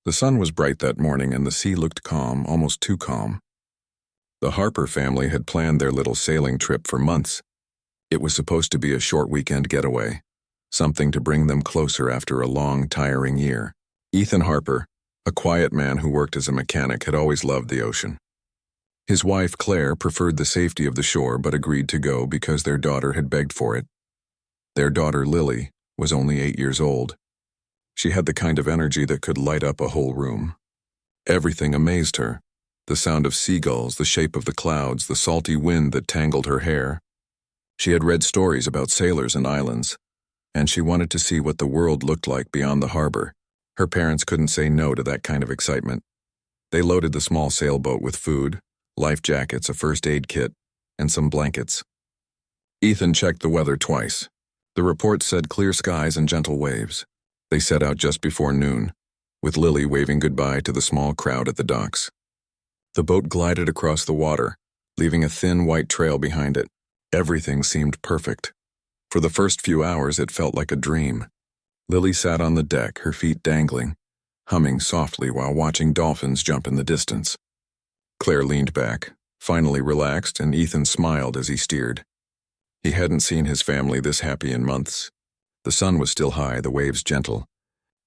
The sun was bright that morning and the sea looked calm, almost too calm. The Harper family had planned their little sailing trip for months. It was supposed to be a short weekend getaway, something to bring them closer after a long, tiring year. Ethan Harper, a quiet man who worked as a mechanic, had always loved the ocean. His wife, Claire, preferred the safety of the shore but agreed to go because their daughter had begged for it. Their daughter, Lily, was only 8 years old. She had the kind of energy that could light up a whole room. Everything amazed her. The sound of seagulls, the shape of the clouds, the salty wind that tangled her hair. She had read stories about sailors and islands, and she wanted to see what the world looked like beyond the harbor. Her parents couldn't say no to that kind of excitement. They loaded the small sailboat with food, life jackets, a first aid kit, and some blankets. Ethan checked the weather twice. The report said clear skies and gentle waves. They set out just before noon, with Lily waving goodbye to the small crowd at the docks. The boat glided across the water, leaving a thin white trail behind it. Everything seemed perfect. For the first few hours, it felt like a dream. Lily sat on the deck, her feet dangling, humming softly while watching dolphins jump in the distance. Claire leaned back, finally relaxed, and Ethan smiled as he steered. He hadn't seen his family this happy in months. The sun was still high, the waves gentle.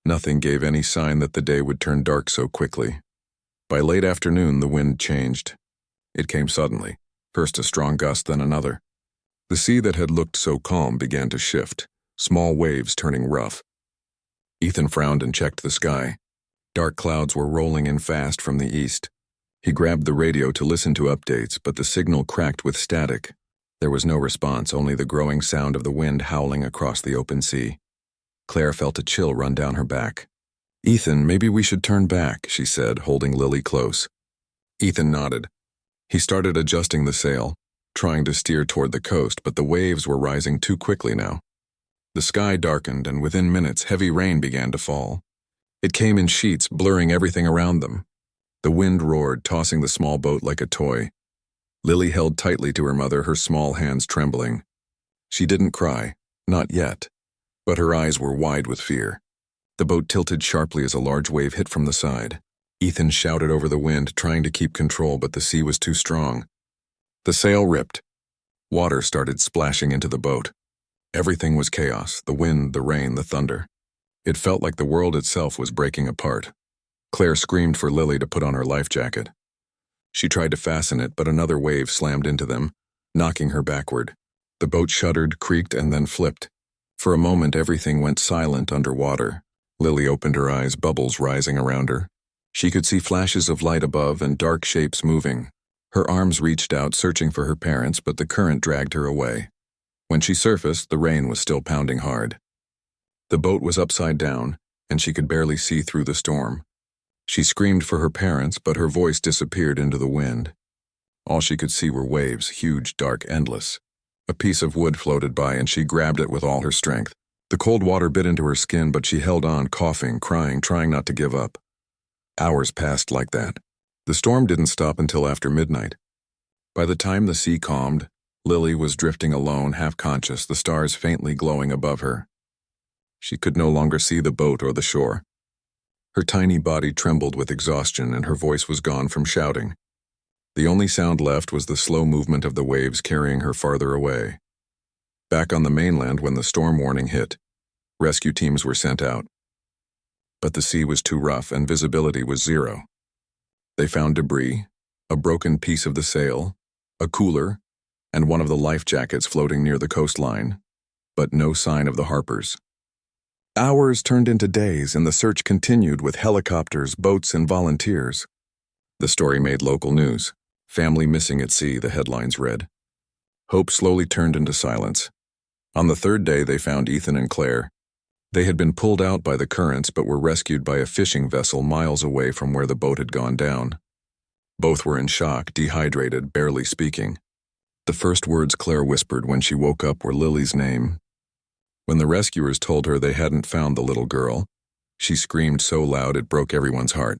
Nothing gave any sign that the day would turn dark so quickly. By late afternoon, the wind changed. It came suddenly, first a strong gust, then another. The sea that had looked so calm began to shift, small waves turning rough. Ethan frowned and checked the sky. Dark clouds were rolling in fast from the east. He grabbed the radio to listen to updates, but the signal cracked with static. There was no response, only the growing sound of the wind howling across the open sea. Claire felt a chill run down her back. "Ethan, maybe we should turn back," she said, holding Lily close. Ethan nodded. He started adjusting the sail, trying to steer toward the coast, but the waves were rising too quickly now. The sky darkened, and within minutes, heavy rain began to fall. It came in sheets, blurring everything around them. The wind roared, tossing the small boat like a toy. Lily held tightly to her mother, her small hands trembling. She didn't cry, not yet, but her eyes were wide with fear. The boat tilted sharply as a large wave hit from the side. Ethan shouted over the wind, trying to keep control, but the sea was too strong. The sail ripped. Water started splashing into the boat. Everything was chaos, the wind, the rain, the thunder. It felt like the world itself was breaking apart. Claire screamed for Lily to put on her life jacket. She tried to fasten it, but another wave slammed into them, knocking her backward. The boat shuddered, creaked, and then flipped. For a moment, everything went silent underwater. Lily opened her eyes, bubbles rising around her. She could see flashes of light above and dark shapes moving. Her arms reached out, searching for her parents, but the current dragged her away. When she surfaced, the rain was still pounding hard. The boat was upside down, and she could barely see through the storm. She screamed for her parents, but her voice disappeared into the wind. All she could see were waves, huge, dark, endless. A piece of wood floated by, and she grabbed it with all her strength. The cold water bit into her skin, but she held on, coughing, crying, trying not to give up. Hours passed like that. The storm didn't stop until after midnight. By the time the sea calmed, Lily was drifting alone, half-conscious, the stars faintly glowing above her. She could no longer see the boat or the shore. Her tiny body trembled with exhaustion, and her voice was gone from shouting. The only sound left was the slow movement of the waves carrying her farther away. Back on the mainland, when the storm warning hit, rescue teams were sent out. But the sea was too rough, and visibility was zero. They found debris, a broken piece of the sail, a cooler, and one of the life jackets floating near the coastline, but no sign of the Harpers. Hours turned into days, and the search continued with helicopters, boats, and volunteers. The story made local news. "Family missing at sea," the headlines read. Hope slowly turned into silence. On the third day, they found Ethan and Claire. They had been pulled out by the currents but were rescued by a fishing vessel miles away from where the boat had gone down. Both were in shock, dehydrated, barely speaking. The first words Claire whispered when she woke up were Lily's name. When the rescuers told her they hadn't found the little girl, she screamed so loud it broke everyone's heart.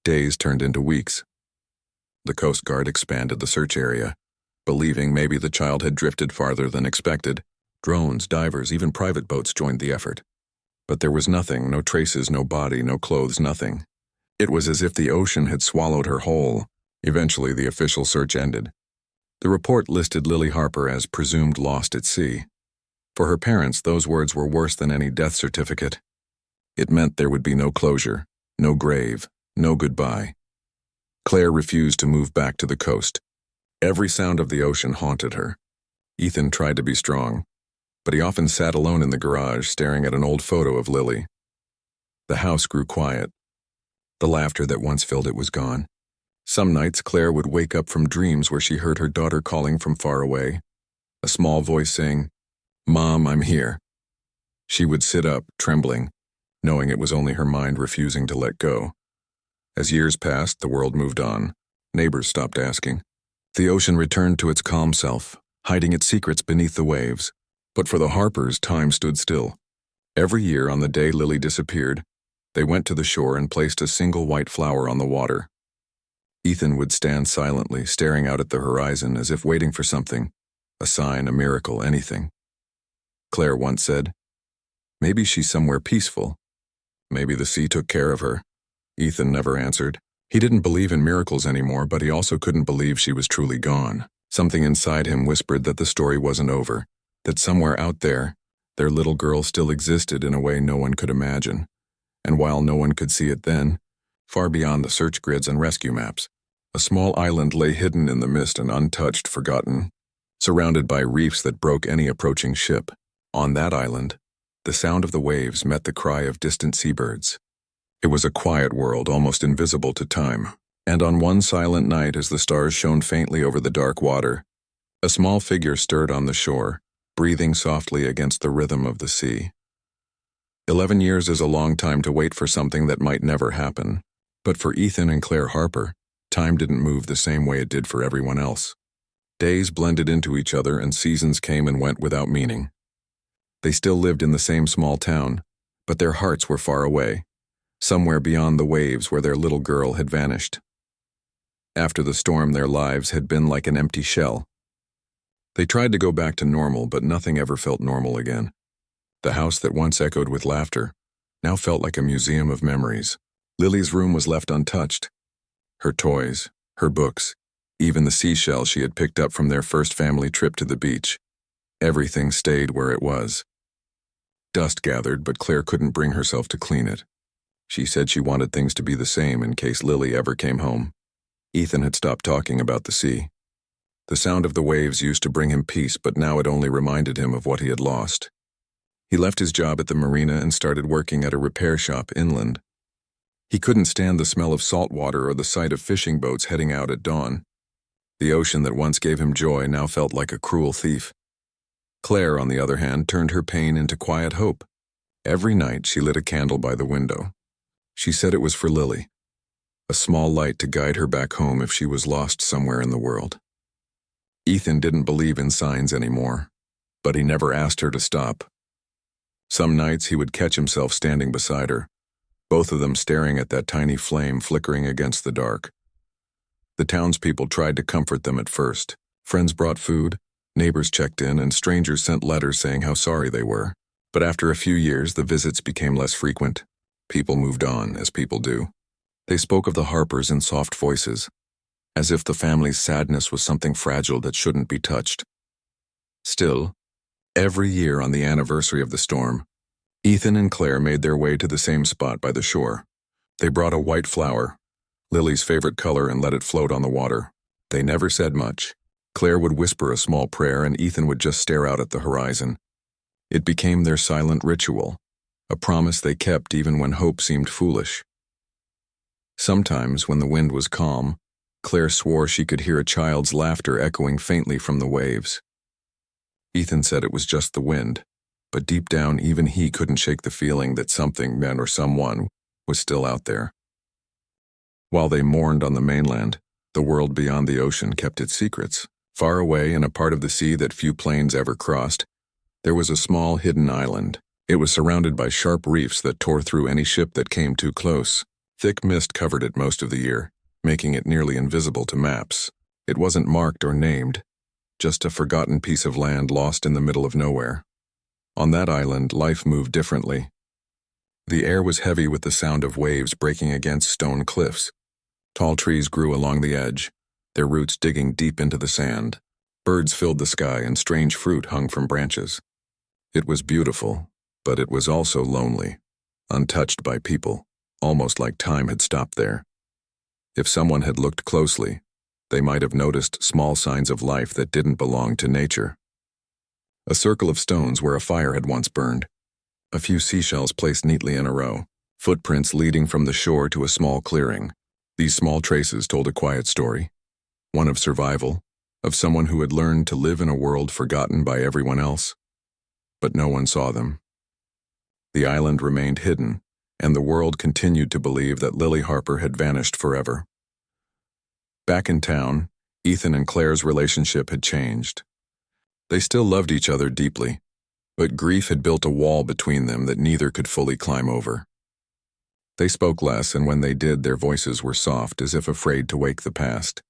Days turned into weeks. The Coast Guard expanded the search area, believing maybe the child had drifted farther than expected. Drones, divers, even private boats joined the effort. But there was nothing, no traces, no body, no clothes, nothing. It was as if the ocean had swallowed her whole. Eventually, the official search ended. The report listed Lily Harper as presumed lost at sea. For her parents, those words were worse than any death certificate. It meant there would be no closure, no grave, no goodbye. Claire refused to move back to the coast. Every sound of the ocean haunted her. Ethan tried to be strong, but he often sat alone in the garage staring at an old photo of Lily. The house grew quiet. The laughter that once filled it was gone. Some nights Claire would wake up from dreams where she heard her daughter calling from far away, a small voice saying, "Mom, I'm here." She would sit up, trembling, knowing it was only her mind refusing to let go. As years passed, the world moved on. Neighbors stopped asking. The ocean returned to its calm self, hiding its secrets beneath the waves. But for the Harpers, time stood still. Every year on the day Lily disappeared, they went to the shore and placed a single white flower on the water. Ethan would stand silently, staring out at the horizon as if waiting for something, a sign, a miracle, anything. Claire once said, "Maybe she's somewhere peaceful. Maybe the sea took care of her." Ethan never answered. He didn't believe in miracles anymore, but he also couldn't believe she was truly gone. Something inside him whispered that the story wasn't over, that somewhere out there, their little girl still existed in a way no one could imagine. And while no one could see it then, far beyond the search grids and rescue maps, a small island lay hidden in the mist and untouched, forgotten, surrounded by reefs that broke any approaching ship. On that island, the sound of the waves met the cry of distant seabirds. It was a quiet world, almost invisible to time. And on one silent night, as the stars shone faintly over the dark water, a small figure stirred on the shore, breathing softly against the rhythm of the sea. 11 years is a long time to wait for something that might never happen. But for Ethan and Claire Harper, time didn't move the same way it did for everyone else. Days blended into each other and seasons came and went without meaning. They still lived in the same small town, but their hearts were far away, somewhere beyond the waves where their little girl had vanished. After the storm, their lives had been like an empty shell. They tried to go back to normal, but nothing ever felt normal again. The house that once echoed with laughter now felt like a museum of memories. Lily's room was left untouched. Her toys, her books, even the seashell she had picked up from their first family trip to the beach. Everything stayed where it was. Dust gathered, but Claire couldn't bring herself to clean it. She said she wanted things to be the same in case Lily ever came home. Ethan had stopped talking about the sea. The sound of the waves used to bring him peace, but now it only reminded him of what he had lost. He left his job at the marina and started working at a repair shop inland. He couldn't stand the smell of salt water or the sight of fishing boats heading out at dawn. The ocean that once gave him joy now felt like a cruel thief. Claire, on the other hand, turned her pain into quiet hope. Every night she lit a candle by the window. She said it was for Lily, a small light to guide her back home if she was lost somewhere in the world. Ethan didn't believe in signs anymore, but he never asked her to stop. Some nights he would catch himself standing beside her, both of them staring at that tiny flame flickering against the dark. The townspeople tried to comfort them at first. Friends brought food, neighbors checked in, and strangers sent letters saying how sorry they were. But after a few years, the visits became less frequent. People moved on, as people do. They spoke of the Harpers in soft voices, as if the family's sadness was something fragile that shouldn't be touched. Still, every year on the anniversary of the storm, Ethan and Claire made their way to the same spot by the shore. They brought a white flower, Lily's favorite color, and let it float on the water. They never said much. Claire would whisper a small prayer and Ethan would just stare out at the horizon. It became their silent ritual, a promise they kept even when hope seemed foolish. Sometimes, when the wind was calm, Claire swore she could hear a child's laughter echoing faintly from the waves. Ethan said it was just the wind, but deep down even he couldn't shake the feeling that something, men or someone, was still out there. While they mourned on the mainland, the world beyond the ocean kept its secrets. Far away in a part of the sea that few planes ever crossed, there was a small hidden island. It was surrounded by sharp reefs that tore through any ship that came too close. Thick mist covered it most of the year, making it nearly invisible to maps. It wasn't marked or named, just a forgotten piece of land lost in the middle of nowhere. On that island, life moved differently. The air was heavy with the sound of waves breaking against stone cliffs. Tall trees grew along the edge, their roots digging deep into the sand. Birds filled the sky and strange fruit hung from branches. It was beautiful, but it was also lonely, untouched by people, almost like time had stopped there. If someone had looked closely, they might have noticed small signs of life that didn't belong to nature. A circle of stones where a fire had once burned. A few seashells placed neatly in a row, footprints leading from the shore to a small clearing. These small traces told a quiet story, one of survival, of someone who had learned to live in a world forgotten by everyone else. But no one saw them. The island remained hidden, and the world continued to believe that Lily Harper had vanished forever. Back in town, Ethan and Claire's relationship had changed. They still loved each other deeply, but grief had built a wall between them that neither could fully climb over. They spoke less, and when they did, their voices were soft, as if afraid to wake the past.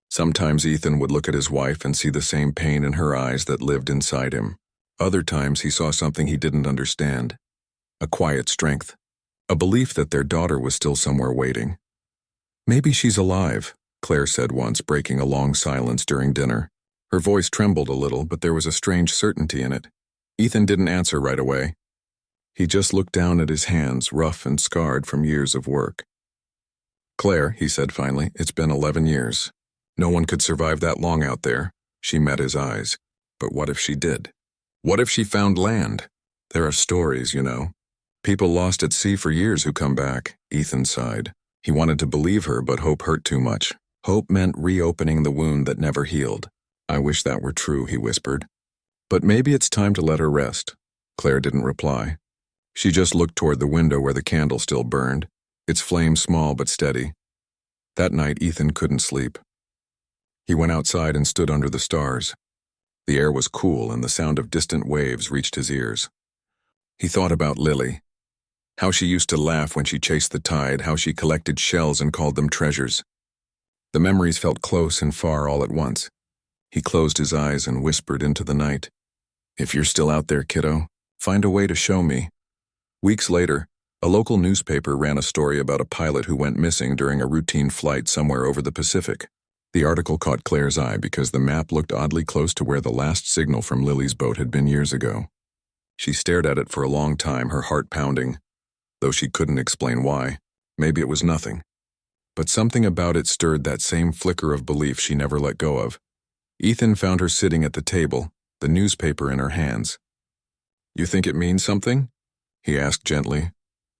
Sometimes Ethan would look at his wife and see the same pain in her eyes that lived inside him. Other times he saw something he didn't understand, a quiet strength, a belief that their daughter was still somewhere waiting. "Maybe she's alive," Claire said once, breaking a long silence during dinner. Her voice trembled a little, but there was a strange certainty in it. Ethan didn't answer right away. He just looked down at his hands, rough and scarred from years of work. "Claire," he said finally, "it's been 11 years. No one could survive that long out there." She met his eyes. But what if she did? What if she found land? There are stories, you know. People lost at sea for years who come back, Ethan sighed. He wanted to believe her, but hope hurt too much. Hope meant reopening the wound that never healed. "I wish that were true," he whispered. "But maybe it's time to let her rest." Claire didn't reply. She just looked toward the window where the candle still burned, its flame small but steady. That night, Ethan couldn't sleep. He went outside and stood under the stars. The air was cool and the sound of distant waves reached his ears. He thought about Lily, how she used to laugh when she chased the tide, how she collected shells and called them treasures. The memories felt close and far all at once. He closed his eyes and whispered into the night, "If you're still out there, kiddo, find a way to show me." Weeks later, a local newspaper ran a story about a pilot who went missing during a routine flight somewhere over the Pacific. The article caught Claire's eye because the map looked oddly close to where the last signal from Lily's boat had been years ago. She stared at it for a long time, her heart pounding, though she couldn't explain why. Maybe it was nothing. But something about it stirred that same flicker of belief she never let go of. Ethan found her sitting at the table, the newspaper in her hands. "You think it means something?" he asked gently.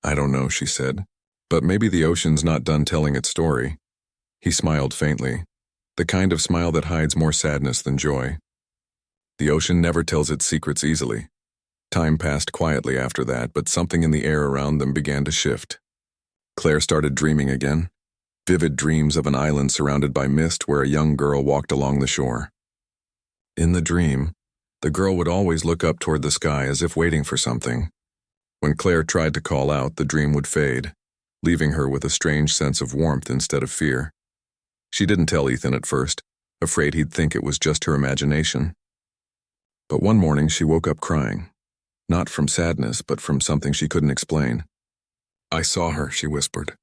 "I don't know," she said. "But maybe the ocean's not done telling its story." He smiled faintly, the kind of smile that hides more sadness than joy. The ocean never tells its secrets easily. Time passed quietly after that, but something in the air around them began to shift. Claire started dreaming again, vivid dreams of an island surrounded by mist where a young girl walked along the shore. In the dream, the girl would always look up toward the sky as if waiting for something. When Claire tried to call out, the dream would fade, leaving her with a strange sense of warmth instead of fear. She didn't tell Ethan at first, afraid he'd think it was just her imagination. But one morning she woke up crying, not from sadness, but from something she couldn't explain. "I saw her," she whispered.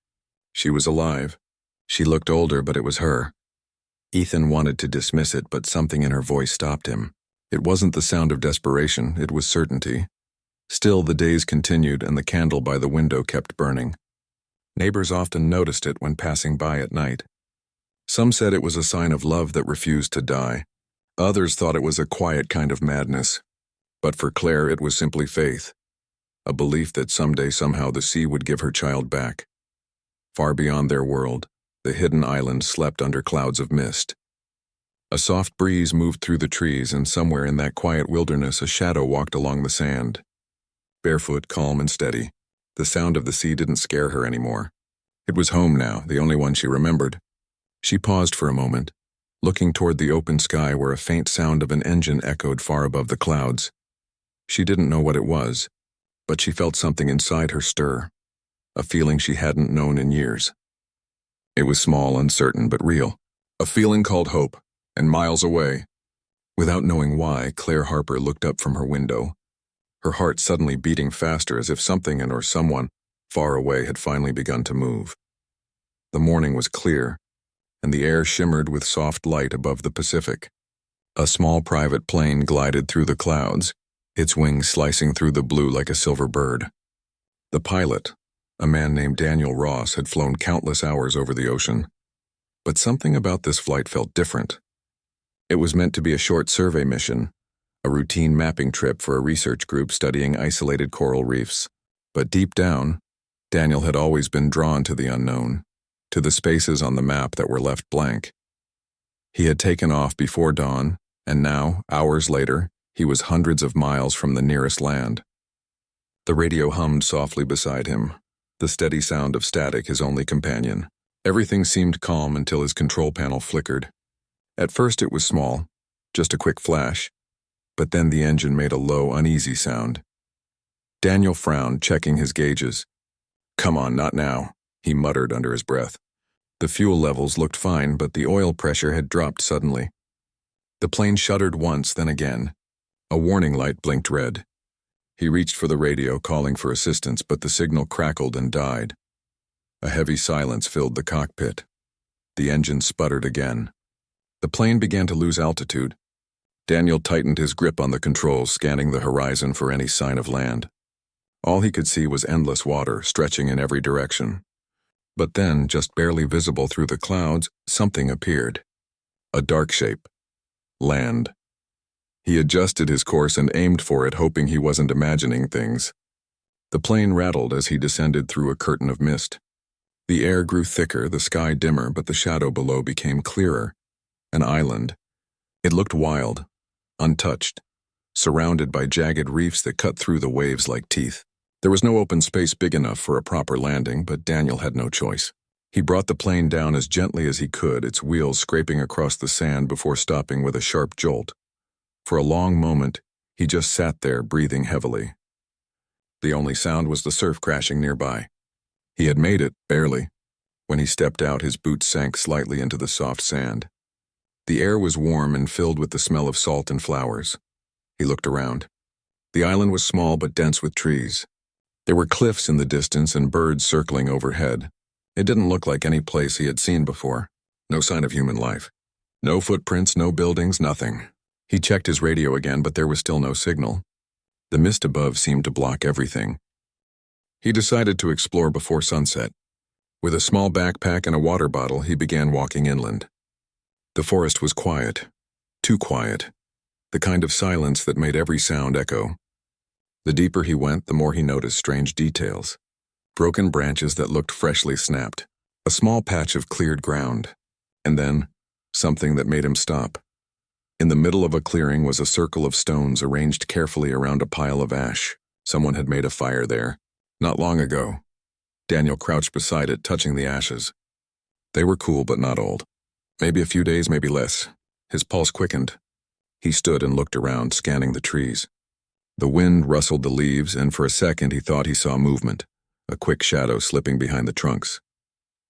She was alive. She looked older, but it was her. Ethan wanted to dismiss it, but something in her voice stopped him. It wasn't the sound of desperation, it was certainty. Still, the days continued, and the candle by the window kept burning. Neighbors often noticed it when passing by at night. Some said it was a sign of love that refused to die. Others thought it was a quiet kind of madness. But for Claire, it was simply faith, a belief that someday somehow the sea would give her child back. Far beyond their world, the hidden island slept under clouds of mist. A soft breeze moved through the trees, and somewhere in that quiet wilderness a shadow walked along the sand. Barefoot, calm and steady, the sound of the sea didn't scare her anymore. It was home now, the only one she remembered. She paused for a moment, looking toward the open sky where a faint sound of an engine echoed far above the clouds. She didn't know what it was, but she felt something inside her stir, a feeling she hadn't known in years. It was small, uncertain, but real, a feeling called hope, and miles away. Without knowing why, Claire Harper looked up from her window. her heart suddenly beating faster as if something or someone far away had finally begun to move. The morning was clear, and the air shimmered with soft light above the Pacific. A small private plane glided through the clouds, its wings slicing through the blue like a silver bird. The pilot, a man named Daniel Ross, had flown countless hours over the ocean. But something about this flight felt different. It was meant to be a short survey mission, a routine mapping trip for a research group studying isolated coral reefs. But deep down, Daniel had always been drawn to the unknown, to the spaces on the map that were left blank. He had taken off before dawn, and now, hours later, he was hundreds of miles from the nearest land. The radio hummed softly beside him, the steady sound of static his only companion. Everything seemed calm until his control panel flickered. At first it was small, just a quick flash, but then the engine made a low, uneasy sound. Daniel frowned, checking his gauges. "Come on, not now," he muttered under his breath. The fuel levels looked fine, but the oil pressure had dropped suddenly. The plane shuddered once, then again. A warning light blinked red. He reached for the radio, calling for assistance, but the signal crackled and died. A heavy silence filled the cockpit. The engine sputtered again. The plane began to lose altitude. Daniel tightened his grip on the controls, scanning the horizon for any sign of land. All he could see was endless water, stretching in every direction. But then, just barely visible through the clouds, something appeared. A dark shape. Land. He adjusted his course and aimed for it, hoping he wasn't imagining things. The plane rattled as he descended through a curtain of mist. The air grew thicker, the sky dimmer, but the shadow below became clearer. An island. It looked wild, untouched, surrounded by jagged reefs that cut through the waves like teeth. There was no open space big enough for a proper landing, but Daniel had no choice. He brought the plane down as gently as he could, its wheels scraping across the sand before stopping with a sharp jolt. For a long moment, he just sat there, breathing heavily. The only sound was the surf crashing nearby. He had made it, barely. When he stepped out, his boots sank slightly into the soft sand. The air was warm and filled with the smell of salt and flowers. He looked around. The island was small but dense with trees. There were cliffs in the distance and birds circling overhead. It didn't look like any place he had seen before. No sign of human life. No footprints, no buildings, nothing. He checked his radio again, but there was still no signal. The mist above seemed to block everything. He decided to explore before sunset. With a small backpack and a water bottle, he began walking inland. The forest was quiet. Too quiet. The kind of silence that made every sound echo. The deeper he went, the more he noticed strange details. Broken branches that looked freshly snapped. A small patch of cleared ground. And then, something that made him stop. In the middle of a clearing was a circle of stones arranged carefully around a pile of ash. Someone had made a fire there. Not long ago. Daniel crouched beside it, touching the ashes. They were cool but not old. Maybe a few days, maybe less. His pulse quickened. He stood and looked around, scanning the trees. The wind rustled the leaves, and for a second he thought he saw movement, a quick shadow slipping behind the trunks.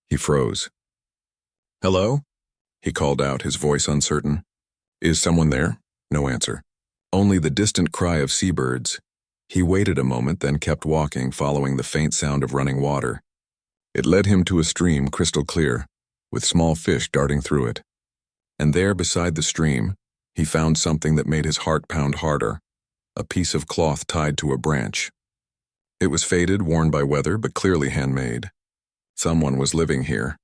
He froze. "Hello?" he called out, his voice uncertain. "Is someone there?" No answer. Only the distant cry of seabirds. He waited a moment, then kept walking, following the faint sound of running water. It led him to a stream crystal clear, with small fish darting through it. And there, beside the stream, he found something that made his heart pound harder, a piece of cloth tied to a branch. It was faded, worn by weather, but clearly handmade. Someone was living here.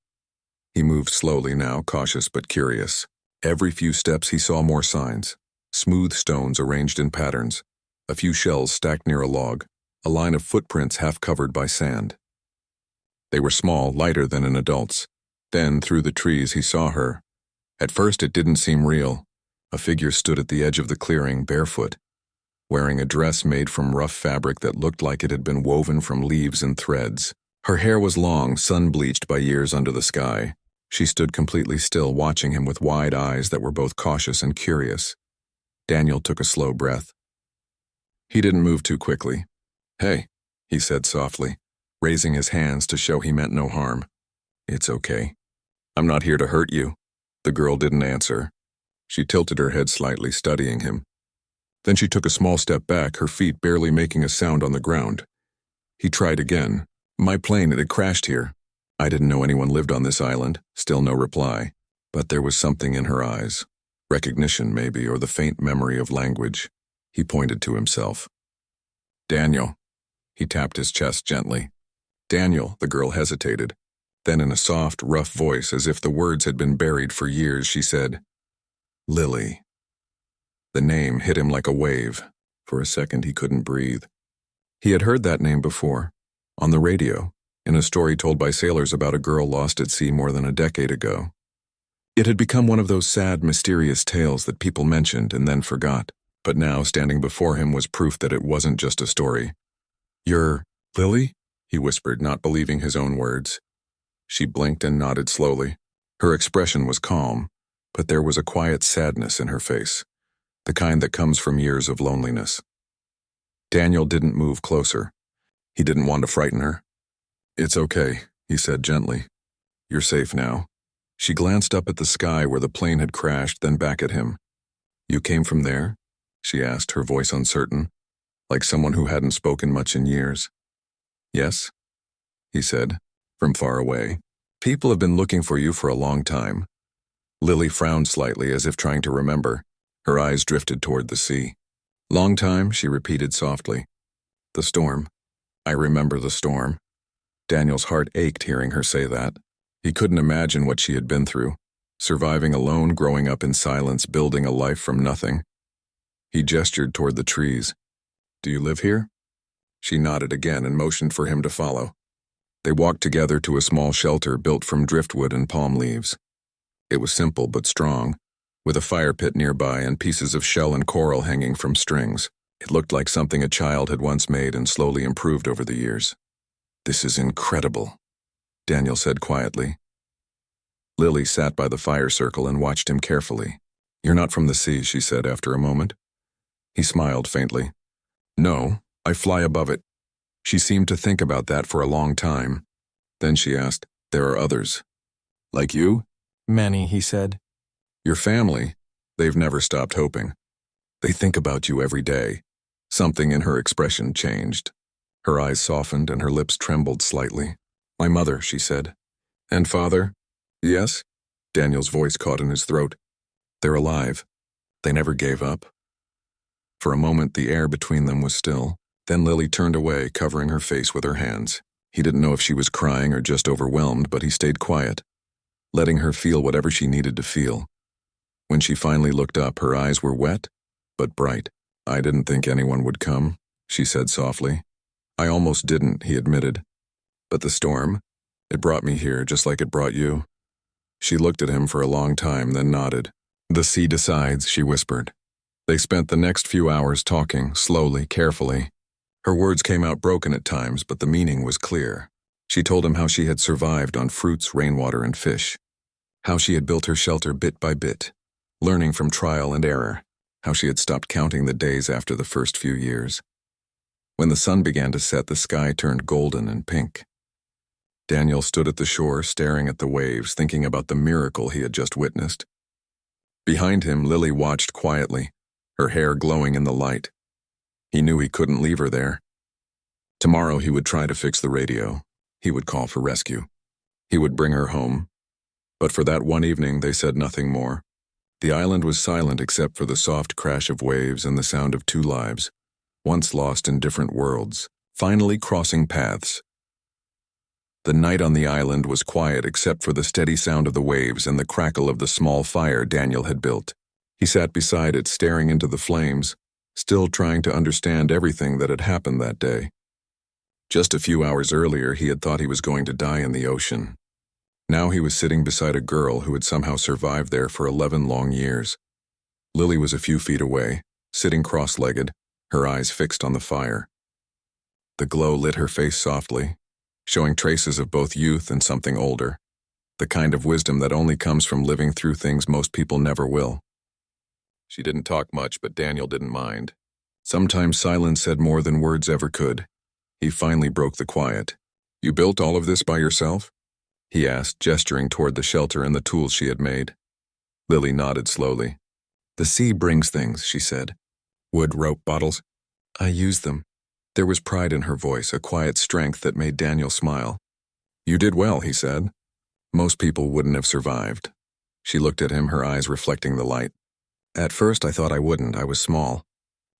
He moved slowly now, cautious but curious. Every few steps he saw more signs. Smooth stones arranged in patterns, a few shells stacked near a log, a line of footprints half covered by sand. They were small, lighter than an adult's. Then, through the trees, he saw her. At first it didn't seem real. A figure stood at the edge of the clearing, barefoot, wearing a dress made from rough fabric that looked like it had been woven from leaves and threads. Her hair was long, sun-bleached by years under the sky. She stood completely still, watching him with wide eyes that were both cautious and curious. Daniel took a slow breath. He didn't move too quickly. "Hey," he said softly, raising his hands to show he meant no harm. "It's okay. I'm not here to hurt you." The girl didn't answer. She tilted her head slightly, studying him. Then she took a small step back, her feet barely making a sound on the ground. He tried again. My plane, it had crashed here. I didn't know anyone lived on this island. Still no reply. But there was something in her eyes. Recognition, maybe, or the faint memory of language. He pointed to himself. Daniel. He tapped his chest gently. Daniel, the girl hesitated. Then in a soft, rough voice, as if the words had been buried for years, she said, Lily. The name hit him like a wave. For a second he couldn't breathe. He had heard that name before, on the radio, in a story told by sailors about a girl lost at sea more than a decade ago. It had become one of those sad, mysterious tales that people mentioned and then forgot, but now standing before him was proof that it wasn't just a story. You're Lily? He whispered, not believing his own words. She blinked and nodded slowly. Her expression was calm, but there was a quiet sadness in her face, the kind that comes from years of loneliness. Daniel didn't move closer. He didn't want to frighten her. It's okay, he said gently. You're safe now. She glanced up at the sky where the plane had crashed, then back at him. You came from there? She asked, her voice uncertain, like someone who hadn't spoken much in years. Yes, he said, from far away. People have been looking for you for a long time. Lily frowned slightly as if trying to remember. Her eyes drifted toward the sea. Long time, she repeated softly. The storm. I remember the storm. Daniel's heart ached hearing her say that. He couldn't imagine what she had been through, surviving alone, growing up in silence, building a life from nothing. He gestured toward the trees. Do you live here? She nodded again and motioned for him to follow. They walked together to a small shelter built from driftwood and palm leaves. It was simple but strong, with a fire pit nearby and pieces of shell and coral hanging from strings. It looked like something a child had once made and slowly improved over the years. This is incredible, Daniel said quietly. Lily sat by the fire circle and watched him carefully. You're not from the sea, she said after a moment. He smiled faintly. No, I fly above it. She seemed to think about that for a long time. Then she asked, there are others. Like you? Many, he said. Your family, they've never stopped hoping. They think about you every day. Something in her expression changed. Her eyes softened and her lips trembled slightly. My mother, she said. And father? Yes? Daniel's voice caught in his throat. They're alive. They never gave up. For a moment, the air between them was still. Then Lily turned away, covering her face with her hands. He didn't know if she was crying or just overwhelmed, but he stayed quiet, letting her feel whatever she needed to feel. When she finally looked up, her eyes were wet, but bright. I didn't think anyone would come, she said softly. I almost didn't, he admitted. But the storm, it brought me here just like it brought you. She looked at him for a long time, then nodded. The sea decides, she whispered. They spent the next few hours talking, slowly, carefully. Her words came out broken at times, but the meaning was clear. She told him how she had survived on fruits, rainwater, and fish. How she had built her shelter bit by bit, learning from trial and error. How she had stopped counting the days after the first few years. When the sun began to set, the sky turned golden and pink. Daniel stood at the shore, staring at the waves, thinking about the miracle he had just witnessed. Behind him, Lily watched quietly, her hair glowing in the light. He knew he couldn't leave her there. Tomorrow he would try to fix the radio. He would call for rescue. He would bring her home. But for that one evening, they said nothing more. The island was silent except for the soft crash of waves and the sound of two lives, once lost in different worlds, finally crossing paths. The night on the island was quiet except for the steady sound of the waves and the crackle of the small fire Daniel had built. He sat beside it, staring into the flames, still trying to understand everything that had happened that day. Just a few hours earlier, he had thought he was going to die in the ocean. Now he was sitting beside a girl who had somehow survived there for 11 long years. Lily was a few feet away, sitting cross-legged, her eyes fixed on the fire. The glow lit her face softly, showing traces of both youth and something older, the kind of wisdom that only comes from living through things most people never will. She didn't talk much, but Daniel didn't mind. Sometimes silence said more than words ever could. He finally broke the quiet. You built all of this by yourself? He asked, gesturing toward the shelter and the tools she had made. Lily nodded slowly. The sea brings things, she said. Wood rope bottles? I use them. There was pride in her voice, a quiet strength that made Daniel smile. You did well, he said. Most people wouldn't have survived. She looked at him, her eyes reflecting the light. At first I thought I wouldn't. I was small.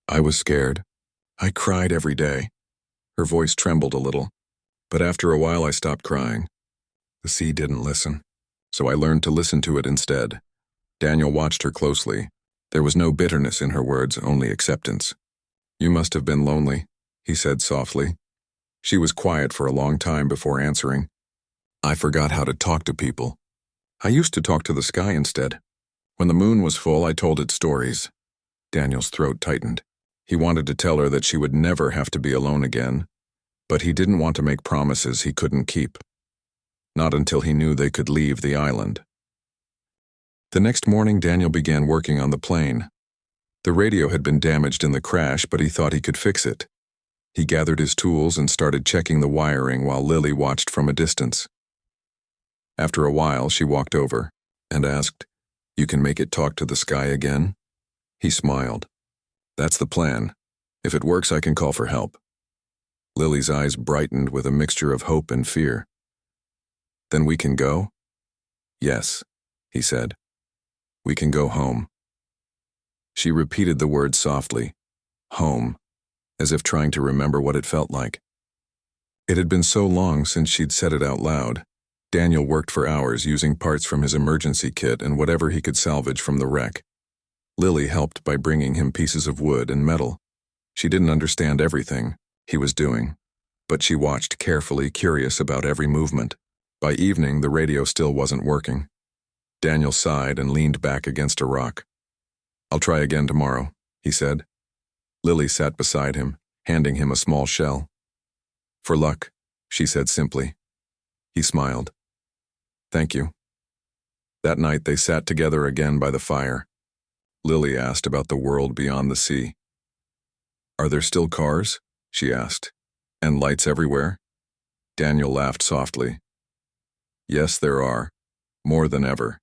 I was scared. I cried every day. Her voice trembled a little, but after a while I stopped crying. The sea didn't listen, so I learned to listen to it instead. Daniel watched her closely. There was no bitterness in her words, only acceptance. You must have been lonely, he said softly. She was quiet for a long time before answering. I forgot how to talk to people. I used to talk to the sky instead. When the moon was full, I told it stories. Daniel's throat tightened. He wanted to tell her that she would never have to be alone again, but he didn't want to make promises he couldn't keep. Not until he knew they could leave the island. The next morning, Daniel began working on the plane. The radio had been damaged in the crash, but he thought he could fix it. He gathered his tools and started checking the wiring while Lily watched from a distance. After a while, she walked over and asked, You can make it talk to the sky again? He smiled. That's the plan. If it works, I can call for help. Lily's eyes brightened with a mixture of hope and fear. Then we can go? Yes, he said. We can go home. She repeated the word softly, home, as if trying to remember what it felt like. It had been so long since she'd said it out loud. Daniel worked for hours using parts from his emergency kit and whatever he could salvage from the wreck. Lily helped by bringing him pieces of wood and metal. She didn't understand everything he was doing, but she watched carefully, curious about every movement. By evening, the radio still wasn't working. Daniel sighed and leaned back against a rock. I'll try again tomorrow, he said. Lily sat beside him, handing him a small shell. For luck, she said simply. He smiled. Thank you. That night they sat together again by the fire. Lily asked about the world beyond the sea. Are there still cars? She asked. And lights everywhere? Daniel laughed softly. Yes, there are. More than ever.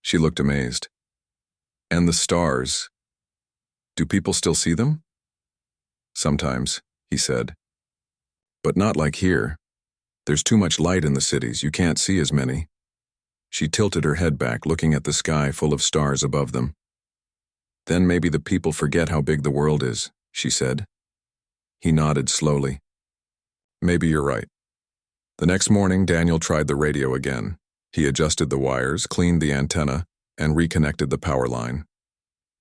She looked amazed. And the stars? Do people still see them? Sometimes, he said. But not like here. There's too much light in the cities, you can't see as many. She tilted her head back, looking at the sky full of stars above them. Then maybe the people forget how big the world is, she said. He nodded slowly. Maybe you're right. The next morning, Daniel tried the radio again. He adjusted the wires, cleaned the antenna, and reconnected the power line.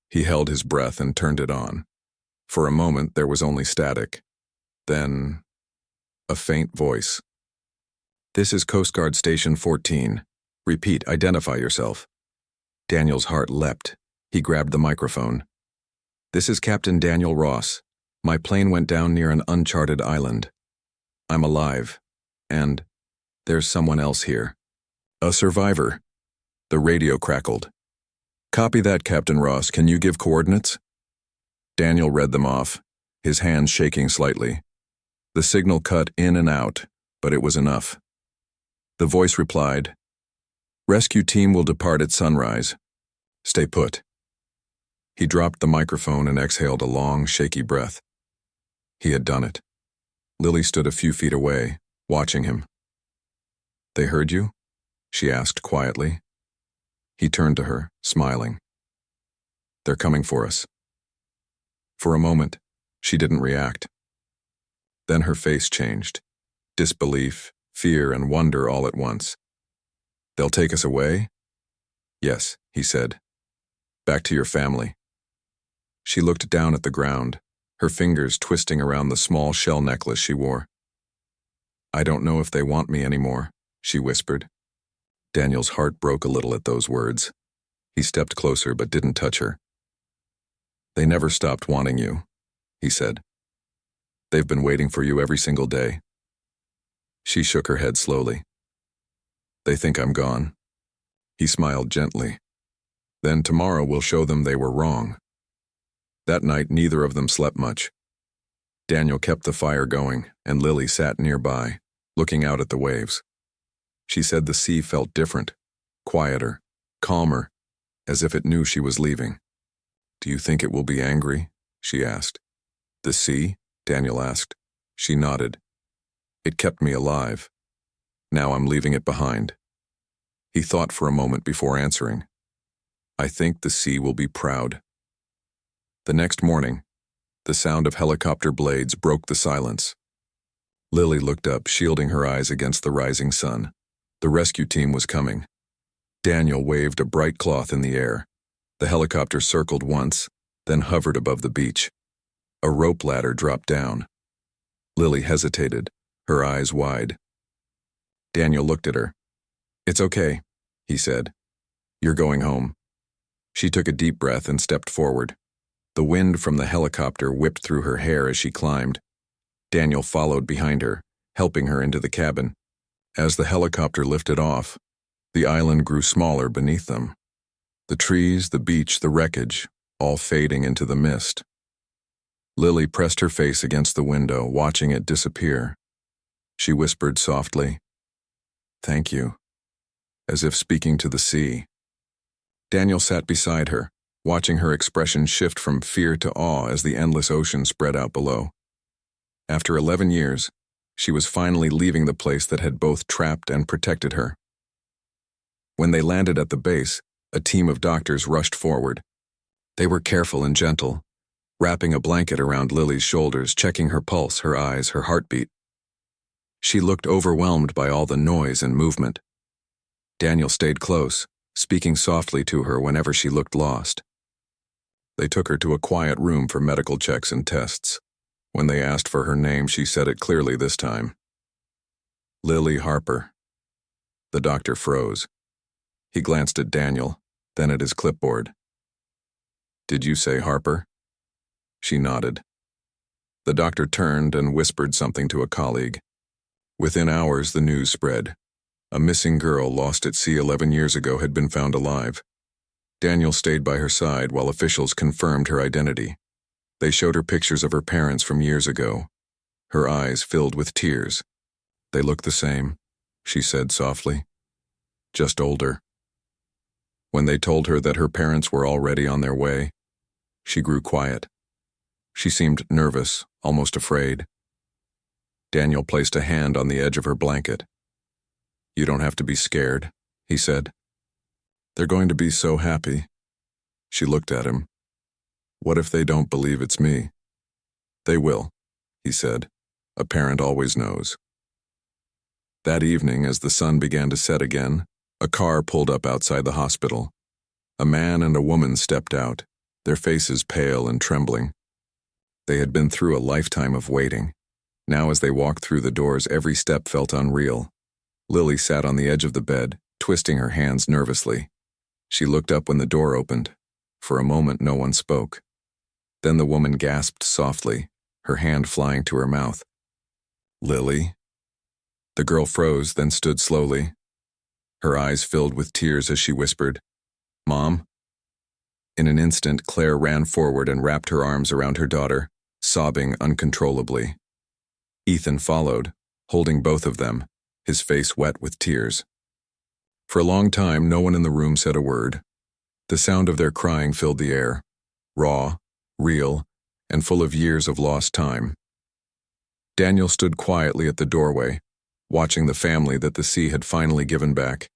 He held his breath and turned it on. For a moment, there was only static. Then, a faint voice. This is Coast Guard Station 14. Repeat, identify yourself. Daniel's heart leapt. He grabbed the microphone. This is Captain Daniel Ross. My plane went down near an uncharted island. I'm alive. And there's someone else here. A survivor. The radio crackled. Copy that, Captain Ross. Can you give coordinates? Daniel read them off, his hands shaking slightly. The signal cut in and out, but it was enough. The voice replied, Rescue team will depart at sunrise. Stay put. He dropped the microphone and exhaled a long, shaky breath. He had done it. Lily stood a few feet away, watching him. They heard you? She asked quietly. He turned to her, smiling. They're coming for us. For a moment, she didn't react. Then her face changed. Disbelief, fear, and wonder all at once. They'll take us away? Yes, he said. Back to your family. She looked down at the ground, her fingers twisting around the small shell necklace she wore. I don't know if they want me anymore, she whispered. Daniel's heart broke a little at those words. He stepped closer but didn't touch her. They never stopped wanting you, he said. They've been waiting for you every single day. She shook her head slowly. They think I'm gone. He smiled gently. Then tomorrow we'll show them they were wrong. That night, neither of them slept much. Daniel kept the fire going, and Lily sat nearby, looking out at the waves. She said the sea felt different, quieter, calmer, as if it knew she was leaving. Do you think it will be angry? she asked. The sea? Daniel asked. She nodded. It kept me alive. Now I'm leaving it behind. He thought for a moment before answering. I think the sea will be proud. The next morning, the sound of helicopter blades broke the silence. Lily looked up, shielding her eyes against the rising sun. The rescue team was coming. Daniel waved a bright cloth in the air. The helicopter circled once, then hovered above the beach. A rope ladder dropped down. Lily hesitated, her eyes wide. Daniel looked at her. It's okay, he said. You're going home. She took a deep breath and stepped forward. The wind from the helicopter whipped through her hair as she climbed. Daniel followed behind her, helping her into the cabin. As the helicopter lifted off, the island grew smaller beneath them. The trees, the beach, the wreckage, all fading into the mist. Lily pressed her face against the window, watching it disappear. She whispered softly, "Thank you," as if speaking to the sea. Daniel sat beside her, watching her expression shift from fear to awe as the endless ocean spread out below. After 11 years, she was finally leaving the place that had both trapped and protected her. When they landed at the base, a team of doctors rushed forward. They were careful and gentle, wrapping a blanket around Lily's shoulders, checking her pulse, her eyes, her heartbeat. She looked overwhelmed by all the noise and movement. Daniel stayed close, speaking softly to her whenever she looked lost. They took her to a quiet room for medical checks and tests. When they asked for her name, she said it clearly this time. Lily Harper. The doctor froze. He glanced at Daniel, then at his clipboard. Did you say Harper? She nodded. The doctor turned and whispered something to a colleague. Within hours, the news spread. A missing girl lost at sea 11 years ago had been found alive. Daniel stayed by her side while officials confirmed her identity. They showed her pictures of her parents from years ago. Her eyes filled with tears. They look the same, she said softly. Just older. When they told her that her parents were already on their way, she grew quiet. She seemed nervous, almost afraid. Daniel placed a hand on the edge of her blanket. You don't have to be scared, he said. They're going to be so happy. She looked at him. What if they don't believe it's me? They will, he said. A parent always knows. That evening, as the sun began to set again, a car pulled up outside the hospital. A man and a woman stepped out, their faces pale and trembling. They had been through a lifetime of waiting. Now as they walked through the doors, every step felt unreal. Lily sat on the edge of the bed, twisting her hands nervously. She looked up when the door opened. For a moment, no one spoke. Then the woman gasped softly, her hand flying to her mouth. Lily? The girl froze, then stood slowly. Her eyes filled with tears as she whispered, Mom? In an instant, Claire ran forward and wrapped her arms around her daughter, sobbing uncontrollably. Ethan followed, holding both of them, his face wet with tears. For a long time, no one in the room said a word. The sound of their crying filled the air, raw, real, and full of years of lost time. Daniel stood quietly at the doorway, watching the family that the sea had finally given back.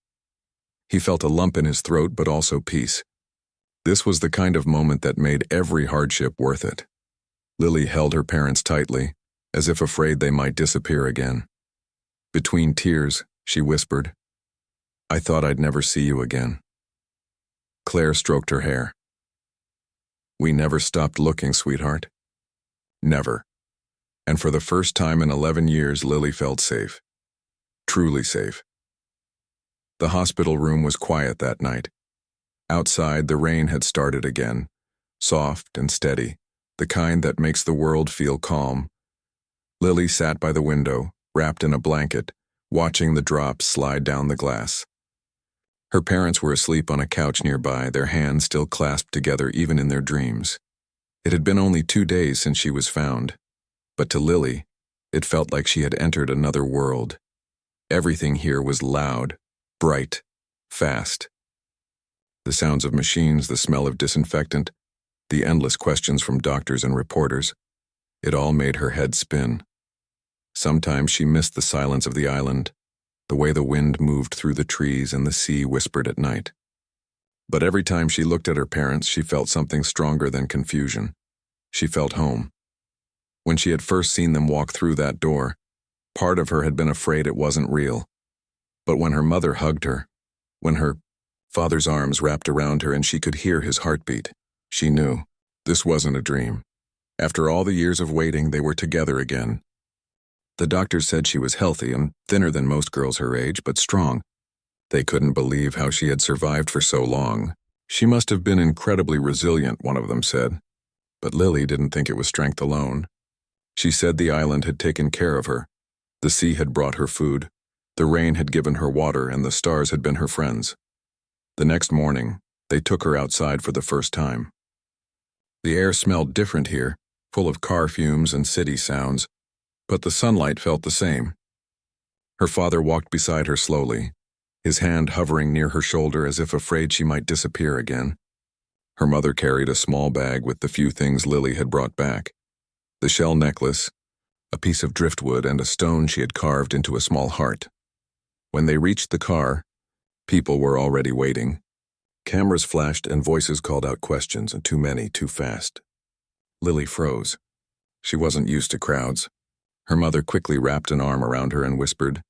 He felt a lump in his throat, but also peace. This was the kind of moment that made every hardship worth it. Lily held her parents tightly, as if afraid they might disappear again. Between tears, she whispered, I thought I'd never see you again. Claire stroked her hair. We never stopped looking, sweetheart. Never. And for the first time in 11 years, Lily felt safe. Truly safe. The hospital room was quiet that night. Outside, the rain had started again, soft and steady, the kind that makes the world feel calm. Lily sat by the window, wrapped in a blanket, watching the drops slide down the glass. Her parents were asleep on a couch nearby, their hands still clasped together even in their dreams. It had been only 2 days since she was found, but to Lily, it felt like she had entered another world. Everything here was loud, bright, fast. The sounds of machines, the smell of disinfectant, the endless questions from doctors and reporters. It all made her head spin. Sometimes she missed the silence of the island, the way the wind moved through the trees and the sea whispered at night. But every time she looked at her parents, she felt something stronger than confusion. She felt home. When she had first seen them walk through that door, part of her had been afraid it wasn't real. But when her mother hugged her, when her father's arms wrapped around her and she could hear his heartbeat, she knew this wasn't a dream. After all the years of waiting, they were together again. The doctors said she was healthy and thinner than most girls her age, but strong. They couldn't believe how she had survived for so long. She must have been incredibly resilient, one of them said. But Lily didn't think it was strength alone. She said the island had taken care of her. The sea had brought her food, the rain had given her water, and the stars had been her friends. The next morning, they took her outside for the first time. The air smelled different here, full of car fumes and city sounds, but the sunlight felt the same. Her father walked beside her slowly, his hand hovering near her shoulder as if afraid she might disappear again. Her mother carried a small bag with the few things Lily had brought back: the shell necklace, a piece of driftwood, and a stone she had carved into a small heart. When they reached the car, people were already waiting. Cameras flashed and voices called out questions, and too many, too fast. Lily froze. She wasn't used to crowds. Her mother quickly wrapped an arm around her and whispered,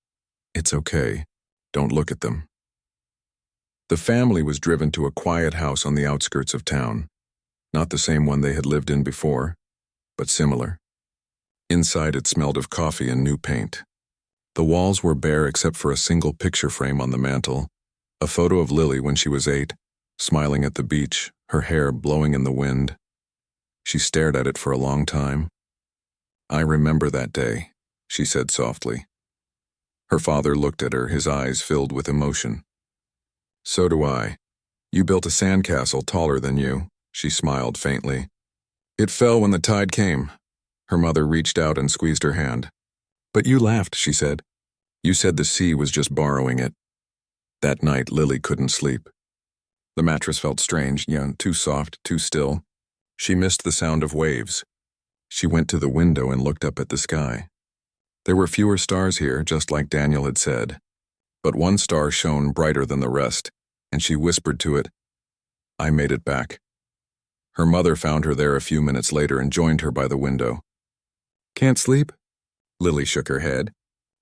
"It's okay. Don't look at them." The family was driven to a quiet house on the outskirts of town. Not the same one they had lived in before, but similar. Inside it smelled of coffee and new paint. The walls were bare except for a single picture frame on the mantel, a photo of Lily when she was 8, smiling at the beach, her hair blowing in the wind. She stared at it for a long time. "I remember that day," she said softly. Her father looked at her, his eyes filled with emotion. "So do I. You built a sandcastle taller than you," she smiled faintly. "It fell when the tide came." Her mother reached out and squeezed her hand. "But you laughed," she said. "You said the sea was just borrowing it." That night, Lily couldn't sleep. The mattress felt strange, too soft, too still. She missed the sound of waves. She went to the window and looked up at the sky. There were fewer stars here, just like Daniel had said. But one star shone brighter than the rest, and she whispered to it, "I made it back." Her mother found her there a few minutes later and joined her by the window. "Can't sleep?" Lily shook her head.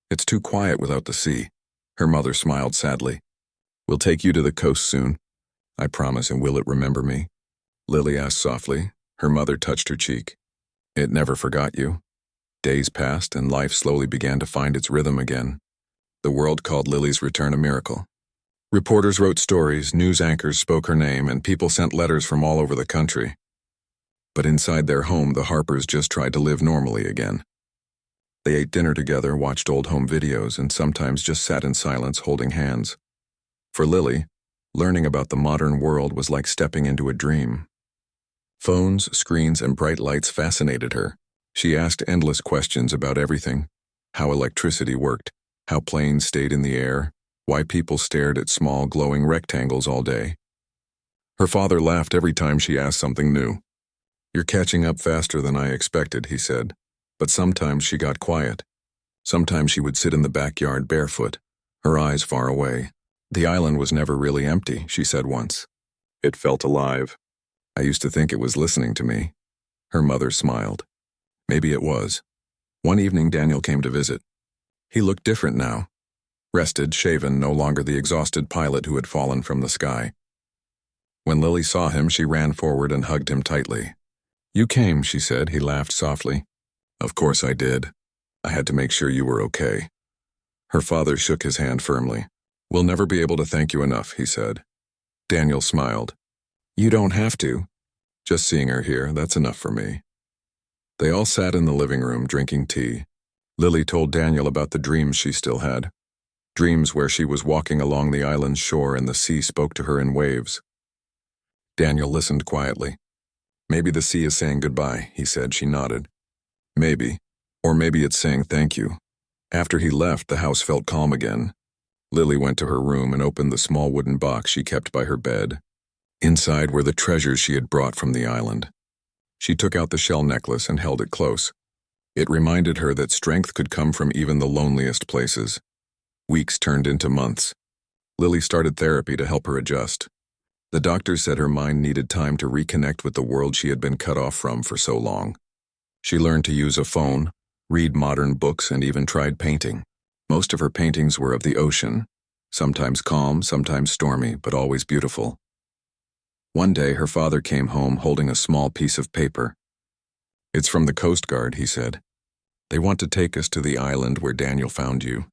"It's too quiet without the sea." Her mother smiled sadly. "We'll take you to the coast soon. I promise, and will it remember me?" Lily asked softly. Her mother touched her cheek. "It never forgot you." Days passed and life slowly began to find its rhythm again. The world called Lily's return a miracle. Reporters wrote stories, news anchors spoke her name, and people sent letters from all over the country. But inside their home, the Harpers just tried to live normally again. They ate dinner together, watched old home videos, and sometimes just sat in silence holding hands. For Lily, learning about the modern world was like stepping into a dream. Phones, screens, and bright lights fascinated her. She asked endless questions about everything: how electricity worked, how planes stayed in the air, why people stared at small glowing rectangles all day. Her father laughed every time she asked something new. "You're catching up faster than I expected," he said. But sometimes she got quiet. Sometimes she would sit in the backyard barefoot, her eyes far away. "The island was never really empty," she said once. "It felt alive. I used to think it was listening to me." Her mother smiled. Maybe it was. One evening Daniel came to visit. He looked different now. Rested, shaven, no longer the exhausted pilot who had fallen from the sky. When Lily saw him, she ran forward and hugged him tightly. "You came," she said. He laughed softly. "Of course I did. I had to make sure you were okay." Her father shook his hand firmly. "We'll never be able to thank you enough," he said. Daniel smiled. "You don't have to. Just seeing her here, that's enough for me." They all sat in the living room drinking tea. Lily told Daniel about the dreams she still had. Dreams where she was walking along the island's shore and the sea spoke to her in waves. Daniel listened quietly. "Maybe the sea is saying goodbye," he said. She nodded. "Maybe. Or maybe it's saying thank you." After he left, the house felt calm again. Lily went to her room and opened the small wooden box she kept by her bed. Inside were the treasures she had brought from the island. She took out the shell necklace and held it close. It reminded her that strength could come from even the loneliest places. Weeks turned into months. Lily started therapy to help her adjust. The doctors said her mind needed time to reconnect with the world she had been cut off from for so long. She learned to use a phone, read modern books, and even tried painting. Most of her paintings were of the ocean, sometimes calm, sometimes stormy, but always beautiful. One day, her father came home holding a small piece of paper. "It's from the Coast Guard," he said. "They want to take us to the island where Daniel found you."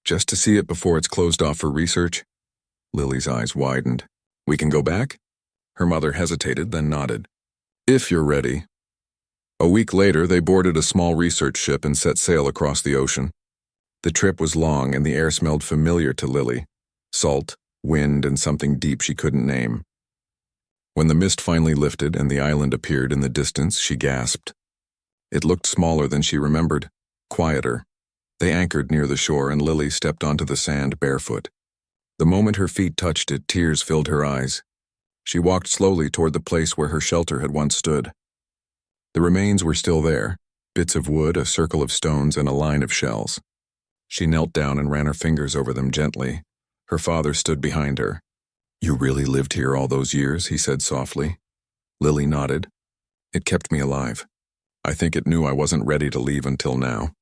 "Just to see it before it's closed off for research?" Lily's eyes widened. "We can go back?" Her mother hesitated, then nodded. "If you're ready." A week later, they boarded a small research ship and set sail across the ocean. The trip was long and the air smelled familiar to Lily. Salt, wind, and something deep she couldn't name. When the mist finally lifted and the island appeared in the distance, she gasped. It looked smaller than she remembered, quieter. They anchored near the shore and Lily stepped onto the sand barefoot. The moment her feet touched it, tears filled her eyes. She walked slowly toward the place where her shelter had once stood. The remains were still there, bits of wood, a circle of stones, and a line of shells. She knelt down and ran her fingers over them gently. Her father stood behind her. "You really lived here all those years?" he said softly. Lily nodded. "It kept me alive. I think it knew I wasn't ready to leave until now."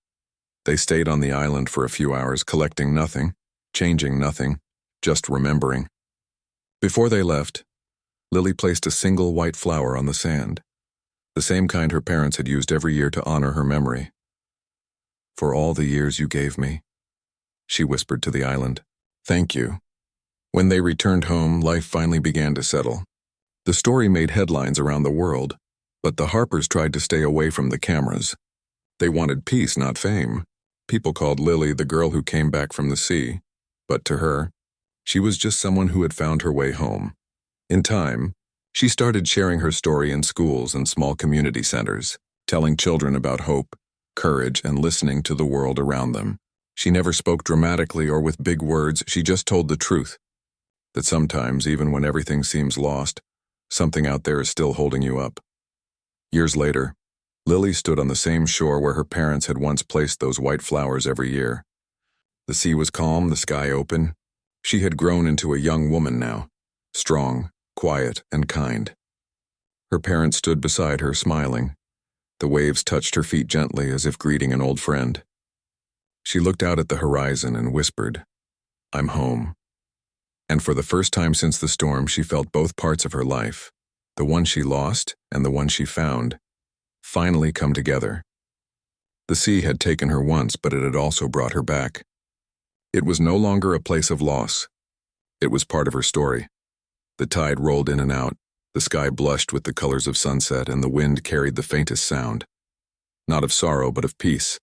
They stayed on the island for a few hours, collecting nothing, changing nothing, just remembering. Before they left, Lily placed a single white flower on the sand, the same kind her parents had used every year to honor her memory. "For all the years you gave me," she whispered to the island. "Thank you." When they returned home, life finally began to settle. The story made headlines around the world, but the Harpers tried to stay away from the cameras. They wanted peace, not fame. People called Lily the girl who came back from the sea, but to her, she was just someone who had found her way home. In time, she started sharing her story in schools and small community centers, telling children about hope, courage, and listening to the world around them. She never spoke dramatically or with big words, she just told the truth. That sometimes, even when everything seems lost, something out there is still holding you up. Years later, Lily stood on the same shore where her parents had once placed those white flowers every year. The sea was calm, the sky open. She had grown into a young woman now, strong, quiet, and kind. Her parents stood beside her, smiling. The waves touched her feet gently as if greeting an old friend. She looked out at the horizon and whispered, "I'm home." And for the first time since the storm, she felt both parts of her life, the one she lost and the one she found, finally come together. The sea had taken her once, but it had also brought her back. It was no longer a place of loss. It was part of her story. The tide rolled in and out, the sky blushed with the colors of sunset, and the wind carried the faintest sound. Not of sorrow, but of peace.